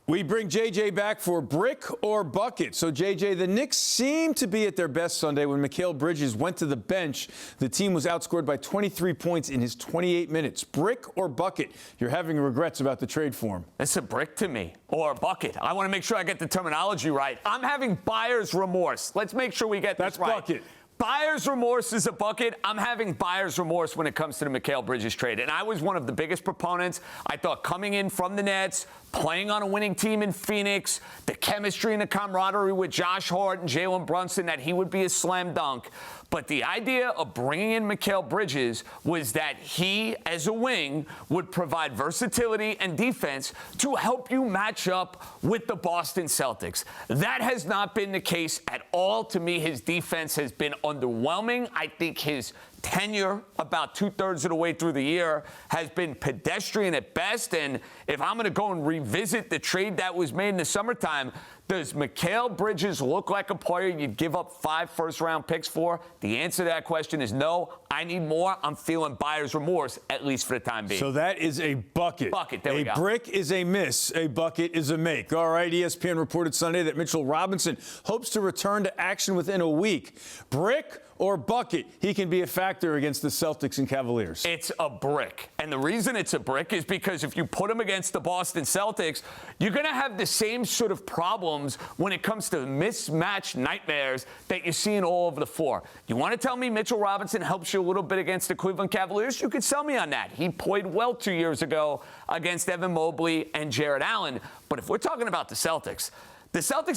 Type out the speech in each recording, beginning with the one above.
We bring JJ back for brick or bucket. So, JJ, the Knicks seemed to be at their best Sunday when Mikal Bridges went to the bench. The team was outscored by 23 points in his 28 minutes. Brick or bucket? You're having regrets about the trade for him. It's a brick to me, or a bucket. I want to make sure I get the terminology right. I'm having buyer's remorse. Let's make sure we get this right. That's bucket. Buyer's remorse is a bucket. I'm having buyer's remorse when it comes to the Mikal Bridges trade. And I was one of the biggest proponents. I thought coming in from the Nets, playing on a winning team in Phoenix, the chemistry and the camaraderie with Josh Hart and Jalen Brunson, that he would be a slam dunk. But the idea of bringing in Mikal Bridges was that he, as a wing, would provide versatility and defense to help you match up with the Boston Celtics. That has not been the case at all. To me, his defense has been underwhelming. I think his tenure, about 2/3 of the way through the year, has been pedestrian at best. And if I'm going to go and revisit the trade that was made in the summertime, does Mikal Bridges look like a player you'd give up 5 first-round picks for? The answer to that question is no. I need more. I'm feeling buyer's remorse, at least for the time being. So that is a bucket. Bucket, there we go. A brick is a miss. A bucket is a make. All right, ESPN reported Sunday that Mitchell Robinson hopes to return to action within a week. Brick or bucket, he can be a factor against the Celtics and Cavaliers. It's a brick. And the reason it's a brick is because if you put him against the Boston Celtics, you're going to have the same sort of problems when it comes to mismatched nightmares that you're seeing all over the floor. You want to tell me Mitchell Robinson helps you a little bit against the Cleveland Cavaliers? You could sell me on that. He played well 2 years ago against Evan Mobley and Jared Allen. But if we're talking about the Celtics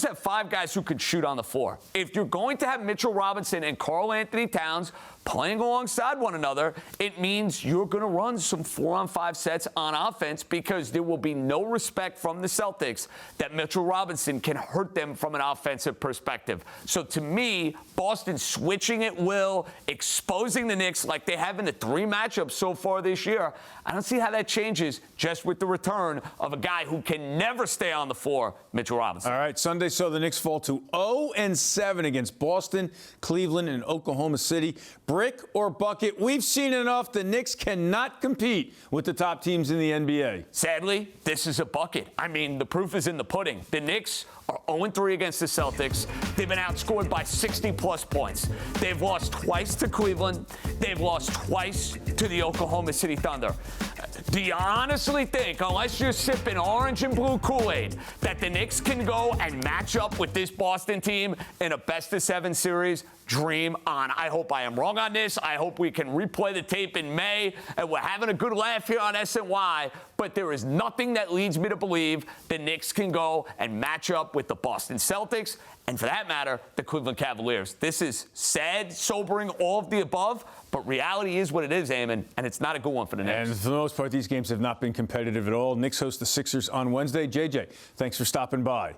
have 5 guys who can shoot on the floor. If you're going to have Mitchell Robinson and Karl Anthony Towns playing alongside one another, it means you're going to run some 4-on-5 sets on offense because there will be no respect from the Celtics that Mitchell Robinson can hurt them from an offensive perspective. So to me, Boston switching at will, exposing the Knicks like they have in the 3 matchups so far this year, I don't see how that changes just with the return of a guy who can never stay on the floor, Mitchell Robinson. All right, Sunday saw the Knicks fall to 0-7 against Boston, Cleveland, and Oklahoma City. Brick or bucket? We've seen enough. The Knicks cannot compete with the top teams in the NBA. Sadly, this is a bucket. I mean, the proof is in the pudding. The Knicks are 0-3 against the Celtics. They've been outscored by 60-plus points. They've lost twice to Cleveland. They've lost twice to the Oklahoma City Thunder. Do you honestly think, unless you're sipping orange and blue Kool-Aid, that the Knicks can go and match up with this Boston team in a best-of-7 series? Dream on. I hope I am wrong on this. I hope we can replay the tape in May, and we're having a good laugh here on SNY, but there is nothing that leads me to believe the Knicks can go and match up with the Boston Celtics, and for that matter, the Cleveland Cavaliers. This is sad, sobering, all of the above, but reality is what it is, Eamon, and it's not a good one for the Knicks. And for the most part, these games have not been competitive at all. Knicks host the Sixers on Wednesday. JJ, thanks for stopping by.